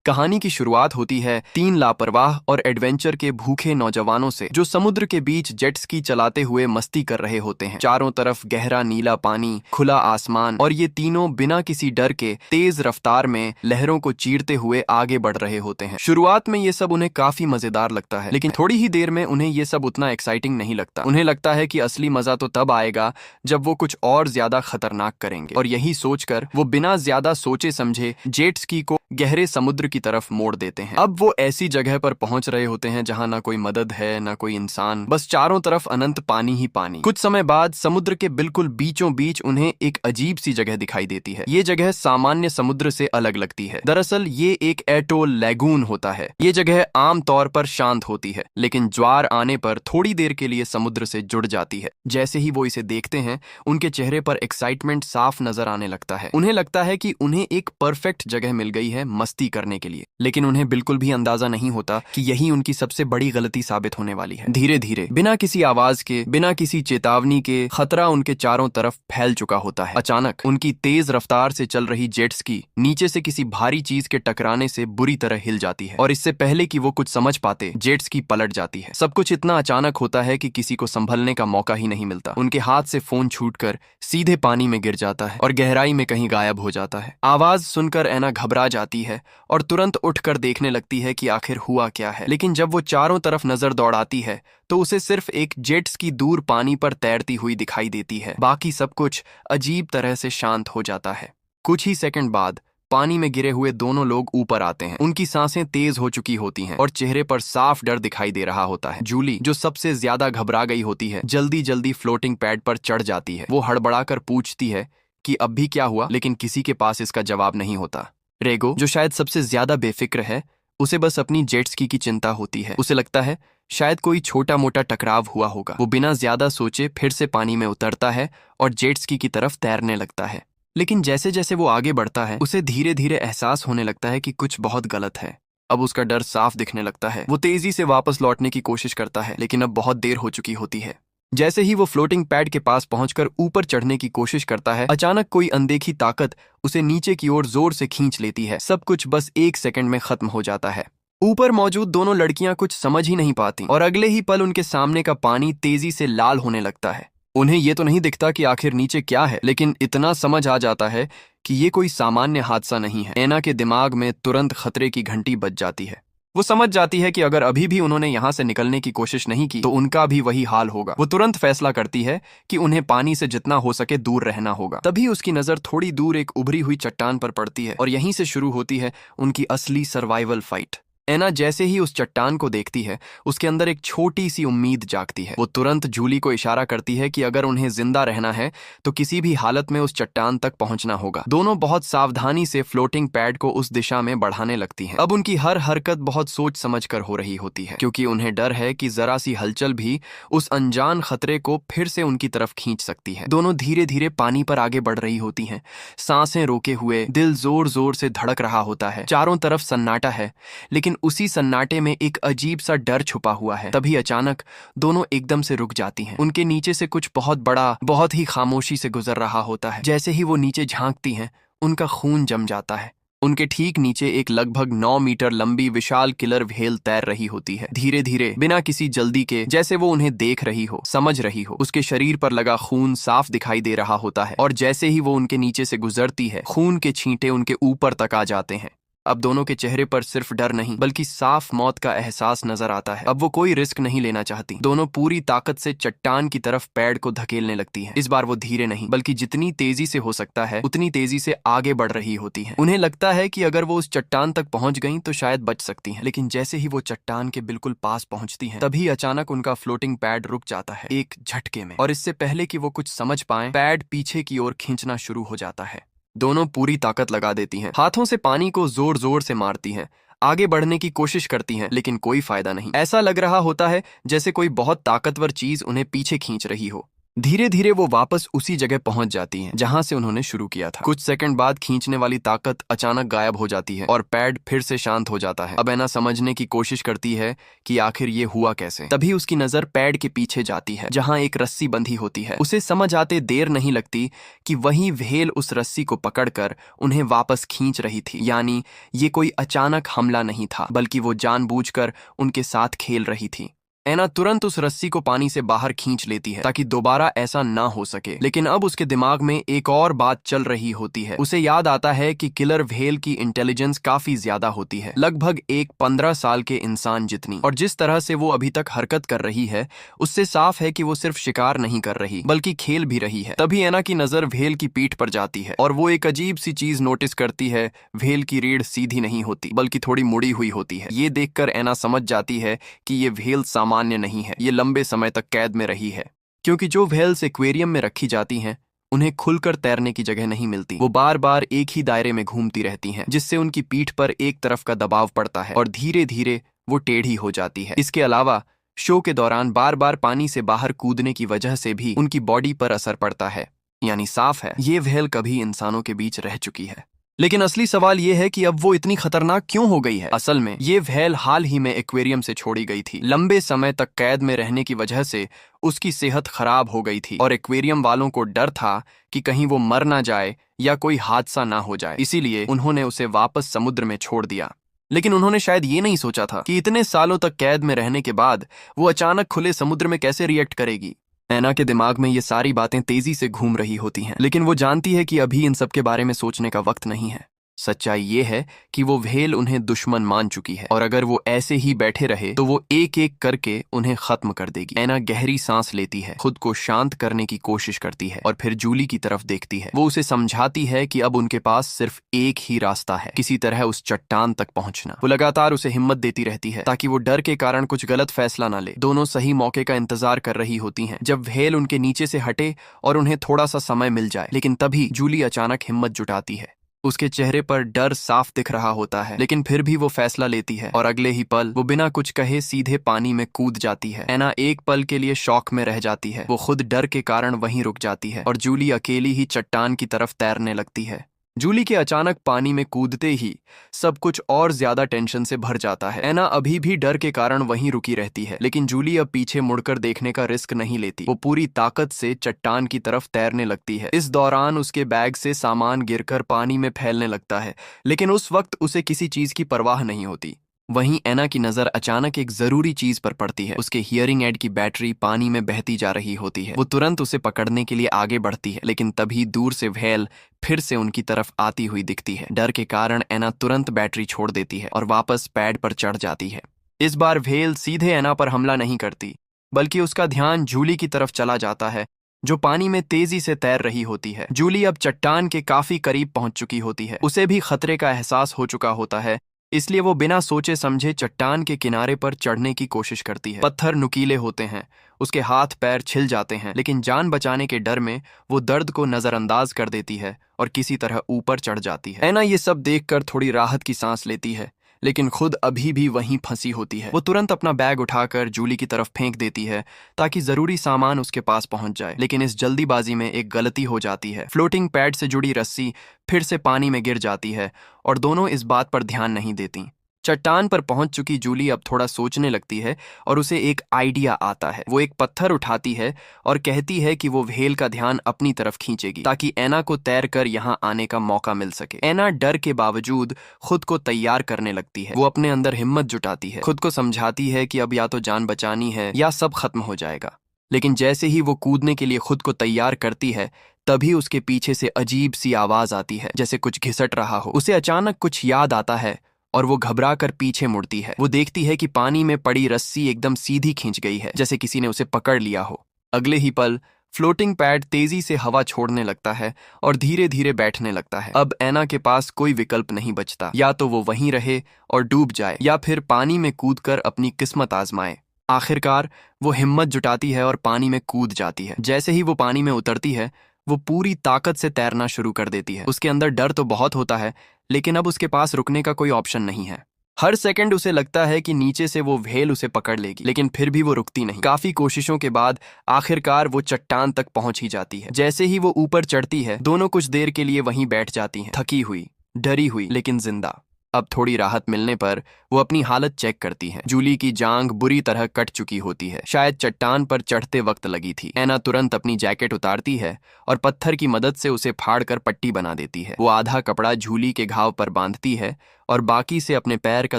कहानी की शुरुआत होती है तीन लापरवाह और एडवेंचर के भूखे नौजवानों से, जो समुद्र के बीच जेट स्की चलाते हुए मस्ती कर रहे होते हैं। चारों तरफ गहरा नीला पानी, खुला आसमान, और ये तीनों बिना किसी डर के तेज रफ्तार में लहरों को चीरते हुए आगे बढ़ रहे होते हैं। शुरुआत में ये सब उन्हें काफी मजेदार लगता है, लेकिन थोड़ी ही देर में उन्हें ये सब उतना एक्साइटिंग नहीं लगता। उन्हें लगता है कि असली मजा तो तब आएगा जब वो कुछ और ज्यादा खतरनाक करेंगे, और यही सोचकर वो बिना ज्यादा सोचे समझे जेट स्की को गहरे समुद्र की तरफ मोड़ देते हैं। अब वो ऐसी जगह पर पहुंच रहे होते हैं जहां ना कोई मदद है, ना कोई इंसान, बस चारों तरफ अनंत पानी ही पानी। कुछ समय बाद समुद्र के बिल्कुल बीचों बीच उन्हें एक अजीब सी जगह दिखाई देती है। ये जगह सामान्य समुद्र से अलग लगती है। दरअसल ये एक एटोल लैगून होता है। ये जगह आम तौर पर शांत होती है, लेकिन ज्वार आने पर थोड़ी देर के लिए समुद्र से जुड़ जाती है। जैसे ही वो इसे देखते हैं, उनके चेहरे पर एक्साइटमेंट साफ नजर आने लगता है। उन्हें लगता है कि उन्हें एक परफेक्ट जगह मिल गई है मस्ती करने के लिए, लेकिन उन्हें बिल्कुल भी अंदाजा नहीं होता कि यही उनकी सबसे बड़ी गलती साबित होने वाली है। धीरे धीरे, बिना किसी आवाज के, बिना किसी चेतावनी के, खतरा उनके चारों तरफ फैल चुका होता है। अचानक उनकी तेज रफ्तार से चल रही जेट स्की नीचे से किसी भारी चीज के टकराने से बुरी तरह हिल जाती है, और इससे पहले कि वो कुछ समझ पाते, जेट स्की पलट जाती है। सब कुछ इतना अचानक होता है कि किसी को संभलने का मौका ही नहीं मिलता। उनके हाथ से फोन छूटकर सीधे पानी में गिर जाता है और गहराई में कहीं गायब हो जाता है। आवाज सुनकर ऐना घबरा जाती है और तुरंत उठकर देखने लगती है कि आखिर हुआ क्या है। लेकिन जब वो चारों तरफ नजर दौड़ाती है तो उसे सिर्फ एक जेट स्की दूर पानी पर तैरती हुई दिखाई देती है। बाकी सब कुछ अजीब तरह से शांत हो जाता है। कुछ ही सेकंड बाद पानी में गिरे हुए दोनों लोग ऊपर आते हैं। उनकी सांसें तेज हो चुकी होती हैं और चेहरे पर साफ डर दिखाई दे रहा होता है। जूली, जो सबसे ज्यादा घबरा गई होती है, जल्दी जल्दी फ्लोटिंग पैड पर चढ़ जाती है। वो हड़बड़ाकर पूछती है कि अब भी क्या हुआ, लेकिन किसी के पास इसका जवाब नहीं होता। रेगो, जो शायद सबसे ज्यादा बेफिक्र है, उसे बस अपनी जेट स्की की चिंता होती है। उसे लगता है शायद कोई छोटा मोटा टकराव हुआ होगा। वो बिना ज्यादा सोचे फिर से पानी में उतरता है और जेट स्की की तरफ तैरने लगता है। लेकिन जैसे जैसे वो आगे बढ़ता है, उसे धीरे धीरे एहसास होने लगता है कि कुछ बहुत गलत है। अब उसका डर साफ दिखने लगता है। वो तेजी से वापस लौटने की कोशिश करता है, लेकिन अब बहुत देर हो चुकी होती है। जैसे ही वो फ्लोटिंग पैड के पास पहुंचकर ऊपर चढ़ने की कोशिश करता है, अचानक कोई अनदेखी ताकत उसे नीचे की ओर जोर से खींच लेती है। सब कुछ बस एक सेकंड में खत्म हो जाता है। ऊपर मौजूद दोनों लड़कियां कुछ समझ ही नहीं पाती और अगले ही पल उनके सामने का पानी तेजी से लाल होने लगता है। उन्हें ये तो नहीं दिखता कि आखिर नीचे क्या है, लेकिन इतना समझ आ जाता है कि ये कोई सामान्य हादसा नहीं है। ऐना के दिमाग में तुरंत खतरे की घंटी बज जाती है। वो समझ जाती है कि अगर अभी भी उन्होंने यहाँ से निकलने की कोशिश नहीं की तो उनका भी वही हाल होगा। वो तुरंत फैसला करती है कि उन्हें पानी से जितना हो सके दूर रहना होगा। तभी उसकी नजर थोड़ी दूर एक उभरी हुई चट्टान पर पड़ती है और यहीं से शुरू होती है उनकी असली सर्वाइवल फाइट। ऐना जैसे ही उस चट्टान को देखती है, उसके अंदर एक छोटी सी उम्मीद जागती है। वो तुरंत जूली को इशारा करती है कि अगर उन्हें जिंदा रहना है तो किसी भी हालत में उस चट्टान तक पहुंचना होगा। दोनों बहुत सावधानी से फ्लोटिंग पैड को उस दिशा में बढ़ाने लगती हैं। अब उनकी हर हरकत बहुत सोच समझ कर हो रही होती है, क्योंकि उन्हें डर है कि जरा सी हलचल भी उस अनजान खतरे को फिर से उनकी तरफ खींच सकती है। दोनों धीरे धीरे पानी पर आगे बढ़ रही होती हैं, सांसें रोके हुए, दिल जोर जोर से धड़क रहा होता है। चारों तरफ सन्नाटा है, लेकिन उसी सन्नाटे में एक अजीब सा डर छुपा हुआ है। तभी अचानक दोनों एकदम से रुक जाती हैं। उनके नीचे से कुछ बहुत बड़ा, बहुत ही खामोशी से गुजर रहा होता है। जैसे ही वो नीचे झांकती हैं, उनका खून जम जाता है। उनके ठीक नीचे एक लगभग 9 मीटर लंबी विशाल किलर व्हेल तैर रही होती है। धीरे धीरे, बिना किसी जल्दी के, जैसे वो उन्हें देख रही हो, समझ रही हो। उसके शरीर पर लगा खून साफ दिखाई दे रहा होता है, और जैसे ही वो उनके नीचे से गुजरती है, खून के छींटे उनके ऊपर तक आ जाते हैं। अब दोनों के चेहरे पर सिर्फ डर नहीं, बल्कि साफ मौत का एहसास नजर आता है। अब वो कोई रिस्क नहीं लेना चाहती। दोनों पूरी ताकत से चट्टान की तरफ पैड को धकेलने लगती हैं। इस बार वो धीरे नहीं, बल्कि जितनी तेजी से हो सकता है उतनी तेजी से आगे बढ़ रही होती हैं। उन्हें लगता है कि अगर वो उस चट्टान तक पहुंच गईं तो शायद बच सकती हैं। लेकिन जैसे ही वो चट्टान के बिल्कुल पास पहुंचती हैं, तभी अचानक उनका फ्लोटिंग पैड रुक जाता है, एक झटके में। और इससे पहले कि वो कुछ समझ पाएं, पैड पीछे की ओर खींचना शुरू हो जाता है। दोनों पूरी ताकत लगा देती हैं, हाथों से पानी को जोर जोर से मारती हैं, आगे बढ़ने की कोशिश करती हैं, लेकिन कोई फायदा नहीं। ऐसा लग रहा होता है जैसे कोई बहुत ताकतवर चीज उन्हें पीछे खींच रही हो। धीरे धीरे वो वापस उसी जगह पहुंच जाती हैं जहां से उन्होंने शुरू किया था। कुछ सेकंड बाद खींचने वाली ताकत अचानक गायब हो जाती है और पैड फिर से शांत हो जाता है। अब एना समझने की कोशिश करती है कि आखिर ये हुआ कैसे। तभी उसकी नजर पैड के पीछे जाती है जहां एक रस्सी बंधी होती है। उसे समझ आते देर नहीं लगती कि वही व्हेल उस रस्सी को पकड़कर उन्हें वापस खींच रही थी। यानी ये कोई अचानक हमला नहीं था, बल्कि वो जानबूझकर उनके साथ खेल रही थी। एना तुरंत उस रस्सी को पानी से बाहर खींच लेती है ताकि दोबारा ऐसा ना हो सके। लेकिन अब उसके दिमाग में एक और बात चल रही होती है। उसे याद आता है कि किलर व्हेल की इंटेलिजेंस काफी ज्यादा होती है, लगभग एक 15 साल के इंसान जितनी। और जिस तरह से वो अभी तक हरकत कर रही है उससे साफ है कि वो सिर्फ शिकार नहीं कर रही बल्कि खेल भी रही है। तभी एना की नजर व्हेल की पीठ पर जाती है और वो एक अजीब सी चीज नोटिस करती है। व्हेल की रीढ़ सीधी नहीं होती बल्कि थोड़ी मुड़ी हुई होती है। ये देखकर एना समझ जाती है कि ये व्हेल सामान्य नहीं है, ये लंबे समय तक कैद में रही है। क्योंकि जो व्हेल्स एक्वेरियम में रखी जाती हैं उन्हें खुलकर तैरने की जगह नहीं मिलती। वो बार बार एक ही दायरे में घूमती रहती हैं, जिससे उनकी पीठ पर एक तरफ का दबाव पड़ता है और धीरे धीरे वो टेढ़ी हो जाती है। इसके अलावा शो के दौरान बार बार पानी से बाहर कूदने की वजह से भी उनकी बॉडी पर असर पड़ता है। यानी साफ है ये व्हेल कभी इंसानों के बीच रह चुकी है। लेकिन असली सवाल यह है कि अब वो इतनी खतरनाक क्यों हो गई है। असल में ये व्हेल हाल ही में एक्वेरियम से छोड़ी गई थी। लंबे समय तक कैद में रहने की वजह से उसकी सेहत खराब हो गई थी और एक्वेरियम वालों को डर था कि कहीं वो मर ना जाए या कोई हादसा ना हो जाए। इसीलिए उन्होंने उसे वापस समुद्र में छोड़ दिया। लेकिन उन्होंने शायद ये नहीं सोचा था कि इतने सालों तक कैद में रहने के बाद वो अचानक खुले समुद्र में कैसे रिएक्ट करेगी। एना के दिमाग में ये सारी बातें तेजी से घूम रही होती हैं, लेकिन वो जानती है कि अभी इन सब के बारे में सोचने का वक्त नहीं है। सच्चाई ये है कि वो व्हेल उन्हें दुश्मन मान चुकी है और अगर वो ऐसे ही बैठे रहे तो वो एक एक करके उन्हें खत्म कर देगी। एना गहरी सांस लेती है, खुद को शांत करने की कोशिश करती है और फिर जूली की तरफ देखती है। वो उसे समझाती है कि अब उनके पास सिर्फ एक ही रास्ता है, किसी तरह उस चट्टान तक पहुंचना। वो लगातार उसे हिम्मत देती रहती है ताकि वो डर के कारण कुछ गलत फैसला ना ले। दोनों सही मौके का इंतजार कर रही होती हैं जब व्हेल उनके नीचे से हटे और उन्हें थोड़ा सा समय मिल जाए। लेकिन तभी जूली अचानक हिम्मत जुटाती है। उसके चेहरे पर डर साफ दिख रहा होता है, लेकिन फिर भी वो फैसला लेती है और अगले ही पल वो बिना कुछ कहे सीधे पानी में कूद जाती है। एना एक पल के लिए शॉक में रह जाती है। वो खुद डर के कारण वहीं रुक जाती है और जूली अकेली ही चट्टान की तरफ तैरने लगती है। जूली के अचानक पानी में कूदते ही सब कुछ और ज्यादा टेंशन से भर जाता है। एना अभी भी डर के कारण वहीं रुकी रहती है, लेकिन जूली अब पीछे मुड़कर देखने का रिस्क नहीं लेती। वो पूरी ताकत से चट्टान की तरफ तैरने लगती है। इस दौरान उसके बैग से सामान गिरकर पानी में फैलने लगता है, लेकिन उस वक्त उसे किसी चीज की परवाह नहीं होती। वहीं एना की नजर अचानक एक जरूरी चीज पर पड़ती है। उसके हियरिंग एड की बैटरी पानी में बहती जा रही होती है। वो तुरंत उसे पकड़ने के लिए आगे बढ़ती है, लेकिन तभी दूर से व्हेल फिर से उनकी तरफ आती हुई दिखती है। डर के कारण एना तुरंत बैटरी छोड़ देती है और वापस पैड पर चढ़ जाती है। इस बार व्हेल सीधे एना पर हमला नहीं करती, बल्कि उसका ध्यान जूली की तरफ चला जाता है जो पानी में तेजी से तैर रही होती है। जूली अब चट्टान के काफी करीब पहुंच चुकी होती है। उसे भी खतरे का एहसास हो चुका होता है, इसलिए वो बिना सोचे समझे चट्टान के किनारे पर चढ़ने की कोशिश करती है। पत्थर नुकीले होते हैं, उसके हाथ पैर छिल जाते हैं, लेकिन जान बचाने के डर में वो दर्द को नजरअंदाज कर देती है और किसी तरह ऊपर चढ़ जाती है। एना ये सब देखकर थोड़ी राहत की सांस लेती है, लेकिन खुद अभी भी वहीं फंसी होती है। वो तुरंत अपना बैग उठाकर जूली की तरफ फेंक देती है ताकि जरूरी सामान उसके पास पहुंच जाए। लेकिन इस जल्दीबाजी में एक गलती हो जाती है। फ्लोटिंग पैड से जुड़ी रस्सी फिर से पानी में गिर जाती है और दोनों इस बात पर ध्यान नहीं देती। चट्टान पर पहुंच चुकी जूली अब थोड़ा सोचने लगती है और उसे एक आइडिया आता है। वो एक पत्थर उठाती है और कहती है कि वो व्हेल का ध्यान अपनी तरफ खींचेगी ताकि एना को तैरकर यहाँ आने का मौका मिल सके। एना डर के बावजूद खुद को तैयार करने लगती है। वो अपने अंदर हिम्मत जुटाती है, खुद को समझाती है कि अब या तो जान बचानी है या सब खत्म हो जाएगा। लेकिन जैसे ही वो कूदने के लिए खुद को तैयार करती है, तभी उसके पीछे से अजीब सी आवाज आती है, जैसे कुछ घिसट रहा हो। उसे अचानक कुछ याद आता है और वो घबरा कर पीछे मुड़ती है। वो देखती है कि पानी में पड़ी रस्सी एकदम सीधी खींच गई है, जैसे किसी ने उसे पकड़ लिया हो। अगले ही पल फ्लोटिंग पैड तेजी से हवा छोड़ने लगता है और धीरे धीरे बैठने लगता है। अब एना के पास कोई विकल्प नहीं बचता, या तो वो वहीं रहे और डूब जाए या फिर पानी में कूदकर अपनी किस्मत आजमाए। आखिरकार वो हिम्मत जुटाती है और पानी में कूद जाती है। जैसे ही वो पानी में उतरती है, वो पूरी ताकत से तैरना शुरू कर देती है। उसके अंदर डर तो बहुत होता है, लेकिन अब उसके पास रुकने का कोई ऑप्शन नहीं है। हर सेकंड उसे लगता है कि नीचे से वो व्हेल उसे पकड़ लेगी, लेकिन फिर भी वो रुकती नहीं। काफी कोशिशों के बाद आखिरकार वो चट्टान तक पहुंच ही जाती है। जैसे ही वो ऊपर चढ़ती है, दोनों कुछ देर के लिए वहीं बैठ जाती हैं, थकी हुई, डरी हुई, लेकिन जिंदा। अब थोड़ी राहत मिलने पर वो अपनी हालत चेक करती हैं। जूली की जांघ बुरी तरह कट चुकी होती है, शायद चट्टान पर चढ़ते वक्त लगी थी। एना तुरंत अपनी जैकेट उतारती है और पत्थर की मदद से उसे फाड़कर पट्टी बना देती है। वो आधा कपड़ा जूली के घाव पर बांधती है और बाकी से अपने पैर का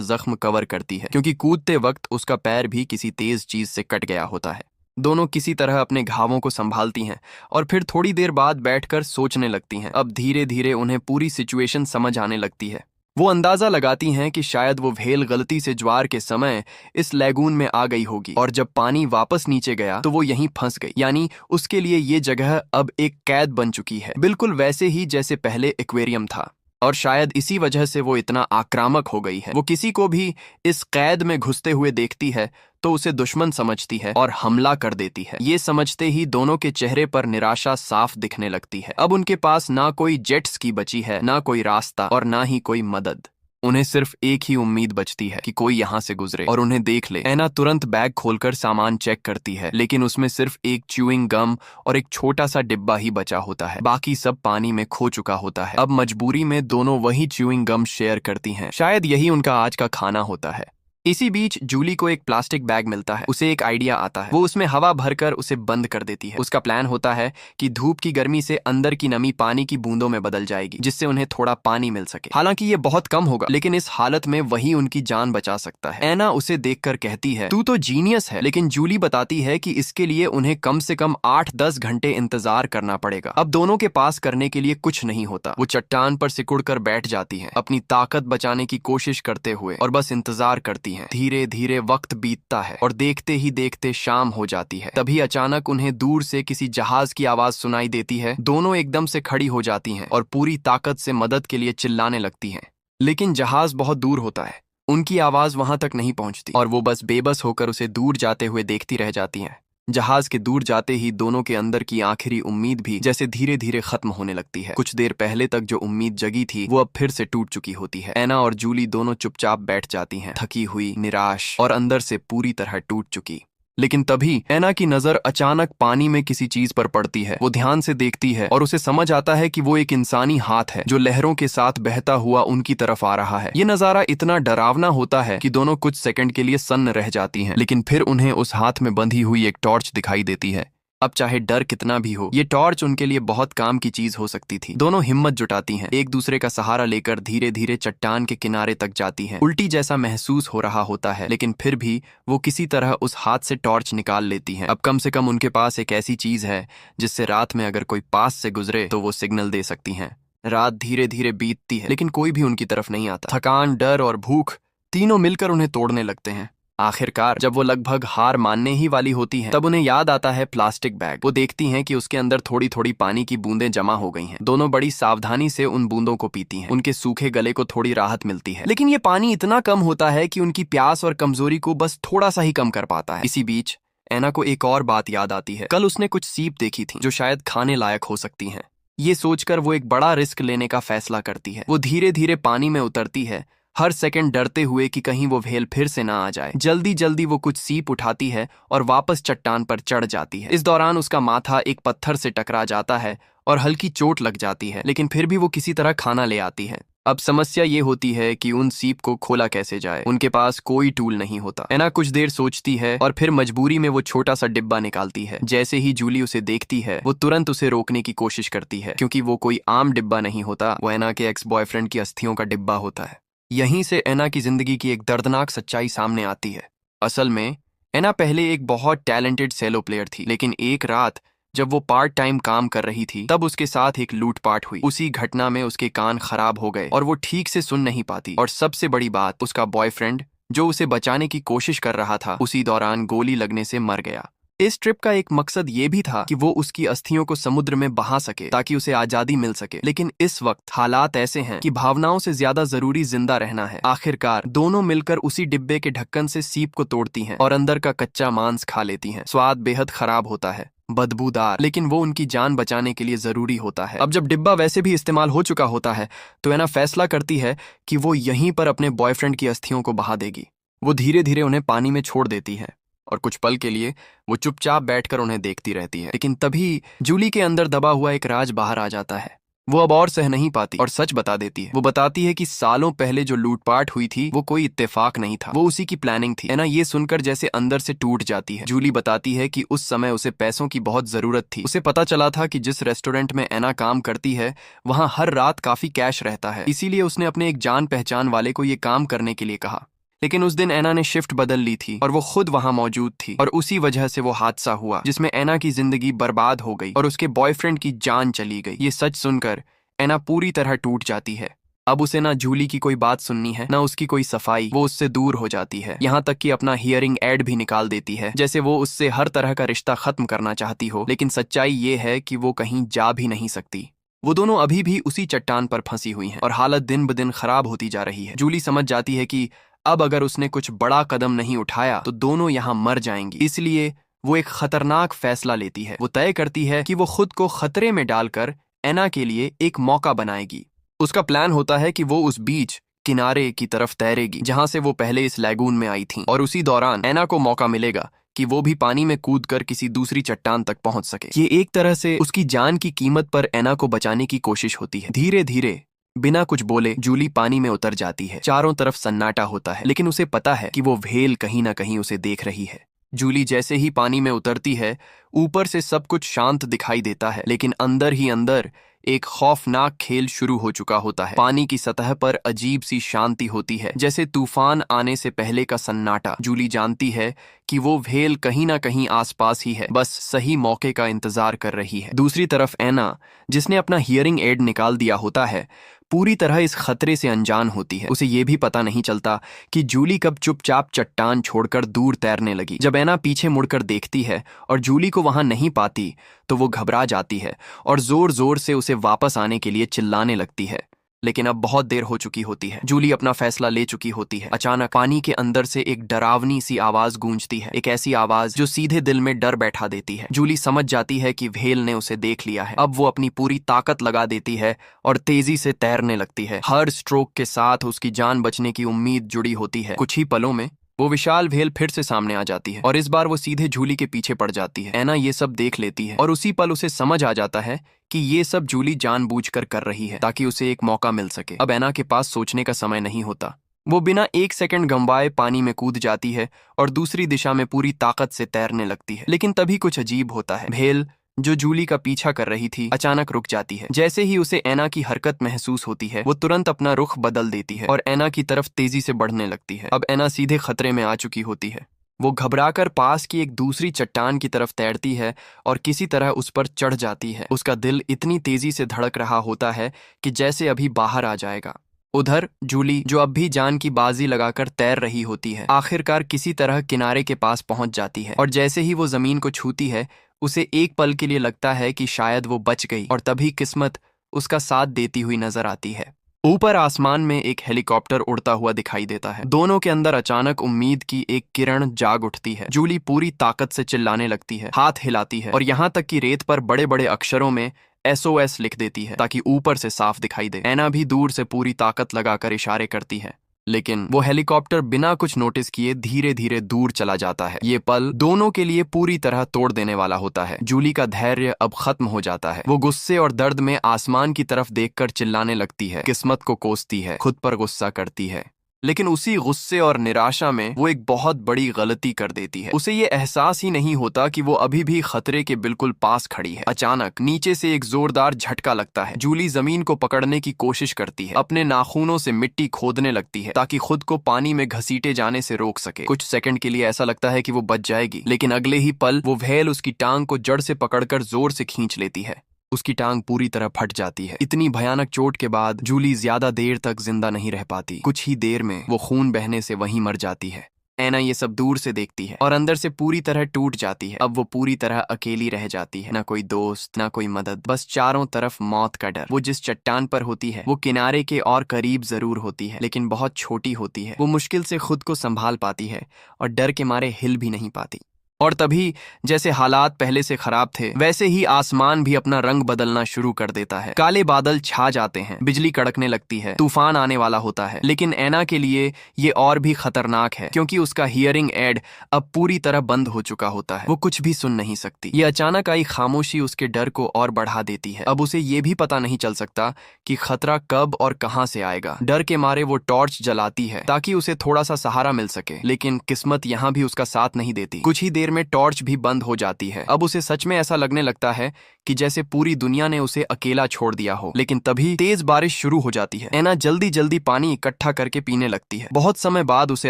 जख्म कवर करती है, क्योंकि कूदते वक्त उसका पैर भी किसी तेज चीज से कट गया होता है। दोनों किसी तरह अपने घावों को संभालती हैं और फिर थोड़ी देर बाद बैठकर सोचने लगती हैं। अब धीरे धीरे उन्हें पूरी सिचुएशन समझ आने लगती है। वो अंदाजा लगाती हैं कि शायद वो व्हेल गलती से ज्वार के समय इस लैगून में आ गई होगी और जब पानी वापस नीचे गया तो वो यहीं फंस गई। यानी उसके लिए ये जगह अब एक कैद बन चुकी है, बिल्कुल वैसे ही जैसे पहले एक्वेरियम था। और शायद इसी वजह से वो इतना आक्रामक हो गई है। वो किसी को भी इस कैद में घुसते हुए देखती है तो उसे दुश्मन समझती है और हमला कर देती है। ये समझते ही दोनों के चेहरे पर निराशा साफ दिखने लगती है। अब उनके पास ना कोई जेट स्की बची है, ना कोई रास्ता और ना ही कोई मदद। उन्हें सिर्फ एक ही उम्मीद बचती है कि कोई यहाँ से गुजरे और उन्हें देख ले। एना तुरंत बैग खोलकर सामान चेक करती है, लेकिन उसमें सिर्फ एक च्यूइंग गम और एक छोटा सा डिब्बा ही बचा होता है। बाकी सब पानी में खो चुका होता है। अब मजबूरी में दोनों वही च्यूइंग गम शेयर करती हैं। शायद यही उनका आज का खाना होता है। इसी बीच जूली को एक प्लास्टिक बैग मिलता है। उसे एक आइडिया आता है। वो उसमें हवा भरकर उसे बंद कर देती है। उसका प्लान होता है कि धूप की गर्मी से अंदर की नमी पानी की बूंदों में बदल जाएगी, जिससे उन्हें थोड़ा पानी मिल सके। हालांकि ये बहुत कम होगा, लेकिन इस हालत में वही उनकी जान बचा सकता है। एना उसे देखकर कहती है, तू तो जीनियस है, लेकिन जूली बताती है कि इसके लिए उन्हें कम से कम 8-10 घंटे इंतजार करना पड़ेगा। अब दोनों के पास करने के लिए कुछ नहीं होता। वो चट्टान पर सिकुड़कर बैठ जाती हैं, अपनी ताकत बचाने की कोशिश करते हुए, और बस इंतजार करती हैं। धीरे धीरे वक्त बीतता है और देखते ही देखते शाम हो जाती है। तभी अचानक उन्हें दूर से किसी जहाज की आवाज सुनाई देती है। दोनों एकदम से खड़ी हो जाती हैं और पूरी ताकत से मदद के लिए चिल्लाने लगती हैं, लेकिन जहाज बहुत दूर होता है। उनकी आवाज वहां तक नहीं पहुंचती और वो बस बेबस होकर उसे दूर जाते हुए देखती रह जाती हैं। जहाज के दूर जाते ही दोनों के अंदर की आखिरी उम्मीद भी जैसे धीरे धीरे खत्म होने लगती है। कुछ देर पहले तक जो उम्मीद जगी थी वो अब फिर से टूट चुकी होती है। एना और जूली दोनों चुपचाप बैठ जाती हैं, थकी हुई, निराश और अंदर से पूरी तरह टूट चुकी। लेकिन तभी एना की नजर अचानक पानी में किसी चीज पर पड़ती है। वो ध्यान से देखती है और उसे समझ आता है कि वो एक इंसानी हाथ है जो लहरों के साथ बहता हुआ उनकी तरफ आ रहा है। ये नजारा इतना डरावना होता है कि दोनों कुछ सेकंड के लिए सन्न रह जाती हैं, लेकिन फिर उन्हें उस हाथ में बंधी हुई एक टॉर्च दिखाई देती है। अब चाहे डर कितना भी हो, ये टॉर्च उनके लिए बहुत काम की चीज हो सकती थी। दोनों हिम्मत जुटाती हैं, एक दूसरे का सहारा लेकर धीरे धीरे चट्टान के किनारे तक जाती हैं। उल्टी जैसा महसूस हो रहा होता है, लेकिन फिर भी वो किसी तरह उस हाथ से टॉर्च निकाल लेती हैं। अब कम से कम उनके पास एक ऐसी चीज है जिससे रात में अगर कोई पास से गुजरे तो वो सिग्नल दे सकती हैं। रात धीरे धीरे बीतती है, लेकिन कोई भी उनकी तरफ नहीं आता। थकान, डर और भूख तीनों मिलकर उन्हें तोड़ने लगते हैं। आखिरकार जब वो लगभग हार मानने ही वाली होती हैं, तब उन्हें याद आता है प्लास्टिक बैग। वो देखती हैं कि उसके अंदर थोड़ी थोड़ी पानी की बूंदें जमा हो गई हैं। दोनों बड़ी सावधानी से उन बूंदों को पीती हैं। उनके सूखे गले को थोड़ी राहत मिलती है, लेकिन ये पानी इतना कम होता है कि उनकी प्यास और कमजोरी को बस थोड़ा सा ही कम कर पाता है। इसी बीच एना को एक और बात याद आती है। कल उसने कुछ सीप देखी थी जो शायद खाने लायक हो सकती हैं। ये सोचकर वो एक बड़ा रिस्क लेने का फैसला करती है। वो धीरे धीरे पानी में उतरती है, हर सेकंड डरते हुए कि कहीं वो व्हेल फिर से ना आ जाए। जल्दी जल्दी वो कुछ सीप उठाती है और वापस चट्टान पर चढ़ जाती है। इस दौरान उसका माथा एक पत्थर से टकरा जाता है और हल्की चोट लग जाती है, लेकिन फिर भी वो किसी तरह खाना ले आती है। अब समस्या ये होती है कि उन सीप को खोला कैसे जाए। उनके पास कोई टूल नहीं होता। एना कुछ देर सोचती है और फिर मजबूरी में वो छोटा सा डिब्बा निकालती है। जैसे ही जूली उसे देखती है, वो तुरंत उसे रोकने की कोशिश करती है, क्योंकि वो कोई आम डिब्बा नहीं होता। वो एना के एक्स बॉयफ्रेंड की अस्थियों का डिब्बा होता है। यहीं से एना की जिंदगी की एक दर्दनाक सच्चाई सामने आती है। असल में एना पहले एक बहुत टैलेंटेड सेलो प्लेयर थी, लेकिन एक रात जब वो पार्ट टाइम काम कर रही थी, तब उसके साथ एक लूटपाट हुई। उसी घटना में उसके कान खराब हो गए और वो ठीक से सुन नहीं पाती। और सबसे बड़ी बात, उसका बॉयफ्रेंड जो उसे बचाने की कोशिश कर रहा था, उसी दौरान गोली लगने से मर गया। इस ट्रिप का एक मकसद ये भी था कि वो उसकी अस्थियों को समुद्र में बहा सके ताकि उसे आजादी मिल सके। लेकिन इस वक्त हालात ऐसे हैं कि भावनाओं से ज्यादा जरूरी जिंदा रहना है। आखिरकार दोनों मिलकर उसी डिब्बे के ढक्कन से सीप को तोड़ती हैं और अंदर का कच्चा मांस खा लेती हैं। स्वाद बेहद खराब होता है, बदबूदार, लेकिन वो उनकी जान बचाने के लिए जरूरी होता है। अब जब डिब्बा वैसे भी इस्तेमाल हो चुका होता है तो एना फैसला करती है कि वो यहीं पर अपने बॉयफ्रेंड की अस्थियों को बहा देगी। वो धीरे धीरे उन्हें पानी में छोड़ देती है और कुछ पल के लिए वो चुपचाप बैठकर उन्हें देखती रहती है। लेकिन तभी जूली के अंदर दबा हुआ एक राज बाहर आ जाता है। वो अब और सह नहीं पाती और सच बता देती है। वो बताती है कि सालों पहले जो लूटपाट हुई थी वो कोई इत्तेफाक नहीं था, वो उसी की प्लानिंग थी। एना ये सुनकर जैसे अंदर से टूट जाती है। जूली बताती है कि उस समय उसे पैसों की बहुत जरूरत थी। उसे पता चला था कि जिस रेस्टोरेंट में एना काम करती है वहां हर रात काफी कैश रहता है, इसीलिए उसने अपने एक जान पहचान वाले को ये काम करने के लिए कहा। लेकिन उस दिन एना ने शिफ्ट बदल ली थी और वो खुद वहां मौजूद थी और उसी वजह से वो हादसा हुआ जिसमें एना की जिंदगी बर्बाद हो गई और उसके बॉयफ्रेंड की जान चली गई। ये सच सुनकर एना पूरी तरह टूट जाती है। अब उसे ना जूली की कोई बात सुननी है, ना उसकी कोई सफाई। वो उससे दूर हो जाती है, यहाँ तक कि अपना हियरिंग एड भी निकाल देती है, जैसे वो उससे हर तरह का रिश्ता खत्म करना चाहती हो। लेकिन सच्चाई ये है कि वो कहीं जा भी नहीं सकती। वो दोनों अभी भी उसी चट्टान पर फंसी हुई हैं और हालत दिन ब दिन खराब होती जा रही है। जूली समझ जाती है कि अब अगर उसने कुछ बड़ा कदम नहीं उठाया तो दोनों यहाँ मर जाएंगी। इसलिए वो एक खतरनाक फैसला लेती है। वो तय करती है कि वो खुद को खतरे में डालकर एना के लिए एक मौका बनाएगी। उसका प्लान होता है कि वो उस बीच किनारे की तरफ तैरेगी जहां से वो पहले इस लैगून में आई थी और उसी दौरान एना को मौका मिलेगा कि वो भी पानी में कूदकर किसी दूसरी चट्टान तक पहुंच सके। ये एक तरह से उसकी जान की कीमत पर एना को बचाने की कोशिश होती है। धीरे धीरे बिना कुछ बोले जूली पानी में उतर जाती है। चारों तरफ सन्नाटा होता है, लेकिन उसे पता है कि वो व्हेल कहीं ना कहीं उसे देख रही है। जूली जैसे ही पानी में उतरती है, ऊपर से सब कुछ शांत दिखाई देता है, लेकिन अंदर ही अंदर एक खौफनाक खेल शुरू हो चुका होता है। पानी की सतह पर अजीब सी शांति होती है, जैसे तूफान आने से पहले का सन्नाटा। जूली जानती है कि वो व्हेल कहीं ना कहीं आसपास ही है, बस सही मौके का इंतजार कर रही है। दूसरी तरफ एना, जिसने अपना हियरिंग एड निकाल दिया होता है, पूरी तरह इस खतरे से अनजान होती है। उसे ये भी पता नहीं चलता कि जूली कब चुपचाप चट्टान छोड़कर दूर तैरने लगी। जब एना पीछे मुड़कर देखती है और जूली को वहां नहीं पाती तो वो घबरा जाती है और जोर जोर से उसे वापस आने के लिए चिल्लाने लगती है। लेकिन अब बहुत देर हो चुकी होती है। जूली अपना फैसला ले चुकी होती है। अचानक पानी के अंदर से एक डरावनी सी आवाज गूंजती है, एक ऐसी आवाज जो सीधे दिल में डर बैठा देती है। जूली समझ जाती है कि व्हेल ने उसे देख लिया है। अब वो अपनी पूरी ताकत लगा देती है और तेजी से तैरने लगती है। हर स्ट्रोक के साथ उसकी जान बचने की उम्मीद जुड़ी होती है। कुछ ही पलों में वो विशाल व्हेल फिर से सामने आ जाती है और इस बार वो सीधे जूली के पीछे पड़ जाती है। एना ये सब देख लेती है और उसी पल उसे समझ आ जाता है कि ये सब जूली जानबूझकर कर रही है ताकि उसे एक मौका मिल सके। अब एना के पास सोचने का समय नहीं होता। वो बिना एक सेकंड गंवाए पानी में कूद जाती है और दूसरी दिशा में पूरी ताकत से तैरने लगती है। लेकिन तभी कुछ अजीब होता है। व्हेल जो जूली का पीछा कर रही थी अचानक रुक जाती है। जैसे ही उसे एना की हरकत महसूस होती है, वो तुरंत अपना रुख बदल देती है और एना की तरफ तेजी से बढ़ने लगती है। अब एना सीधे खतरे में आ चुकी होती है। वो घबराकर पास की एक दूसरी चट्टान की तरफ तैरती है और किसी तरह उस पर चढ़ जाती है। उसका दिल इतनी तेजी से धड़क रहा होता है कि जैसे अभी बाहर आ जाएगा। उधर जूली, जो अब भी जान की बाजी लगाकर तैर रही होती है, आखिरकार किसी तरह किनारे के पास पहुंच जाती है और जैसे ही वो जमीन को छूती है, उसे एक पल के लिए लगता है कि शायद वो बच गई और तभी किस्मत उसका साथ देती हुई नजर आती है। ऊपर आसमान में एक हेलीकॉप्टर उड़ता हुआ दिखाई देता है। दोनों के अंदर अचानक उम्मीद की एक किरण जाग उठती है। जूली पूरी ताकत से चिल्लाने लगती है, हाथ हिलाती है और यहाँ तक कि रेत पर बड़े बड़े अक्षरों में SOS लिख देती है ताकि ऊपर से साफ दिखाई दे। एना भी दूर से पूरी ताकत लगाकर इशारे करती है, लेकिन वो हेलीकॉप्टर बिना कुछ नोटिस किए धीरे धीरे दूर चला जाता है। ये पल दोनों के लिए पूरी तरह तोड़ देने वाला होता है। जूली का धैर्य अब खत्म हो जाता है। वो गुस्से और दर्द में आसमान की तरफ देखकर चिल्लाने लगती है, किस्मत को कोसती है, खुद पर गुस्सा करती है। लेकिन उसी गुस्से और निराशा में वो एक बहुत बड़ी गलती कर देती है। उसे ये एहसास ही नहीं होता कि वो अभी भी खतरे के बिल्कुल पास खड़ी है। अचानक नीचे से एक जोरदार झटका लगता है। जूली जमीन को पकड़ने की कोशिश करती है, अपने नाखूनों से मिट्टी खोदने लगती है ताकि खुद को पानी में घसीटे जाने से रोक सके। कुछ सेकंड के लिए ऐसा लगता है कि वो बच जाएगी, लेकिन अगले ही पल वो व्हेल उसकी टांग को जड़ से पकड़कर जोर से खींच लेती है। उसकी टांग पूरी तरह फट जाती है। इतनी भयानक चोट के बाद जूली ज्यादा देर तक जिंदा नहीं रह पाती। कुछ ही देर में वो खून बहने से वहीं मर जाती है। ऐना ये सब दूर से देखती है और अंदर से पूरी तरह टूट जाती है। अब वो पूरी तरह अकेली रह जाती है, ना कोई दोस्त ना कोई मदद, बस चारों तरफ मौत का डर। वो जिस चट्टान पर होती है वो किनारे के और करीब जरूर होती है, लेकिन बहुत छोटी होती है। वो मुश्किल से खुद को संभाल पाती है और डर के मारे हिल भी नहीं पाती। और तभी जैसे हालात पहले से खराब थे वैसे ही आसमान भी अपना रंग बदलना शुरू कर देता है। काले बादल छा जाते हैं, बिजली कड़कने लगती है, तूफान आने वाला होता है। लेकिन ऐना के लिए ये और भी खतरनाक है, क्योंकि उसका हियरिंग एड अब पूरी तरह बंद हो चुका होता है। वो कुछ भी सुन नहीं सकती। ये अचानक आई खामोशी उसके डर को और बढ़ा देती है। अब उसे ये भी पता नहीं चल सकता कि खतरा कब और कहां से आएगा। डर के मारे वो टॉर्च जलाती है ताकि उसे थोड़ा सा सहारा मिल सके, लेकिन किस्मत यहां भी उसका साथ नहीं देती। कुछ ही देर में टॉर्च भी बंद हो जाती है। अब उसे सच में ऐसा लगने लगता है कि जैसे पूरी दुनिया ने उसे अकेला छोड़ दिया हो। लेकिन तभी तेज बारिश शुरू हो जाती है। ऐना जल्दी जल्दी पानी इकट्ठा करके पीने लगती है। बहुत समय बाद उसे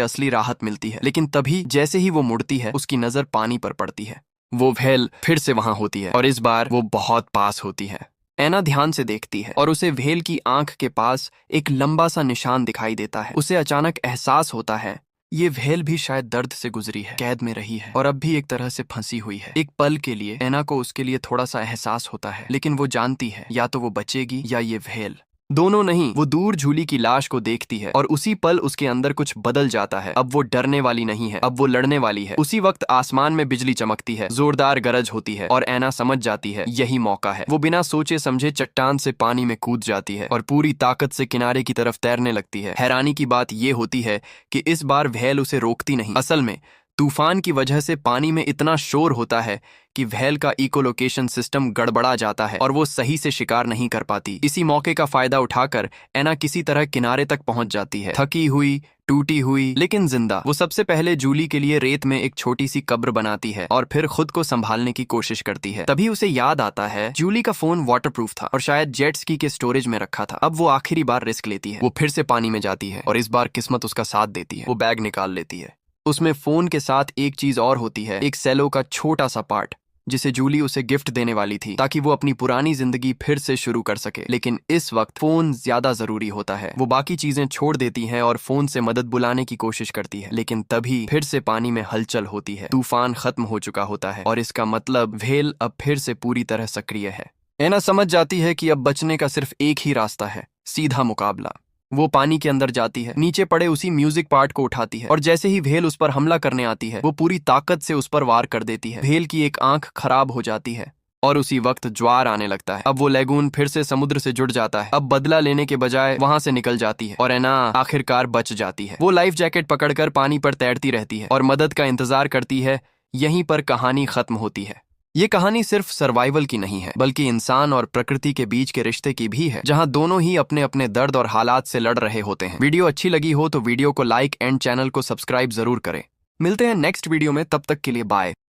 असली राहत मिलती है, लेकिन तभी जैसे ही वो मुड़ती है उसकी नजर पानी पर पड़ती है। वो व्हेल फिर से वहां होती है और इस बार वो बहुत पास होती है। ऐना ध्यान से देखती है और उसे व्हेल की आंख के पास एक लंबा सा निशान दिखाई देता है। उसे अचानक एहसास होता है ये व्हेल भी शायद दर्द से गुजरी है, कैद में रही है और अब भी एक तरह से फंसी हुई है। एक पल के लिए ऐना को उसके लिए थोड़ा सा एहसास होता है, लेकिन वो जानती है या तो वो बचेगी या ये व्हेल, दोनों नहीं। वो दूर झूली की लाश को देखती है और उसी पल उसके अंदर कुछ बदल जाता है। अब वो डरने वाली नहीं है, अब वो लड़ने वाली है। उसी वक्त आसमान में बिजली चमकती है, जोरदार गरज होती है और ऐना समझ जाती है यही मौका है। वो बिना सोचे समझे चट्टान से पानी में कूद जाती है और पूरी ताकत से किनारे की तरफ तैरने लगती है। हैरानी की बात ये होती है कि इस बार व्हेल उसे रोकती नहीं। असल में तूफान की वजह से पानी में इतना शोर होता है कि व्हेल का इकोलोकेशन सिस्टम गड़बड़ा जाता है और वो सही से शिकार नहीं कर पाती। इसी मौके का फायदा उठाकर ऐना किसी तरह किनारे तक पहुंच जाती है, थकी हुई, टूटी हुई, लेकिन जिंदा। वो सबसे पहले जूली के लिए रेत में एक छोटी सी कब्र बनाती है और फिर खुद को संभालने की कोशिश करती है। तभी उसे याद आता है जूली का फोन वाटरप्रूफ था और शायद जेट स्की के स्टोरेज में रखा था। अब वो आखिरी बार रिस्क लेती है। वो फिर से पानी में जाती है और इस बार किस्मत उसका साथ देती है। वो बैग निकाल लेती है। उसमें फोन के साथ एक चीज और होती है, एक सेलो का छोटा सा पार्ट जिसे जूली उसे गिफ्ट देने वाली थी ताकि वो अपनी पुरानी जिंदगी फिर से शुरू कर सके। लेकिन इस वक्त फोन ज्यादा जरूरी होता है। वो बाकी चीजें छोड़ देती हैं और फोन से मदद बुलाने की कोशिश करती है, लेकिन तभी फिर से पानी में हलचल होती है। तूफान खत्म हो चुका होता है और इसका मतलब व्हेल अब फिर से पूरी तरह सक्रिय है। ऐना समझ जाती है कि अब बचने का सिर्फ एक ही रास्ता है, सीधा मुकाबला। वो पानी के अंदर जाती है, नीचे पड़े उसी म्यूजिक पार्ट को उठाती है और जैसे ही व्हेल उस पर हमला करने आती है वो पूरी ताकत से उस पर वार कर देती है। व्हेल की एक आंख खराब हो जाती है और उसी वक्त ज्वार आने लगता है। अब वो लैगून फिर से समुद्र से जुड़ जाता है। अब बदला लेने के बजाय वहां से निकल जाती है और ऐना आखिरकार बच जाती है। वो लाइफ जैकेट पकड़कर पानी पर तैरती रहती है और मदद का इंतजार करती है। यहीं पर कहानी खत्म होती है। ये कहानी सिर्फ सर्वाइवल की नहीं है, बल्कि इंसान और प्रकृति के बीच के रिश्ते की भी है, जहां दोनों ही अपने अपने दर्द और हालात से लड़ रहे होते हैं। वीडियो अच्छी लगी हो तो वीडियो को लाइक एंड चैनल को सब्सक्राइब जरूर करें। मिलते हैं नेक्स्ट वीडियो में, तब तक के लिए बाय।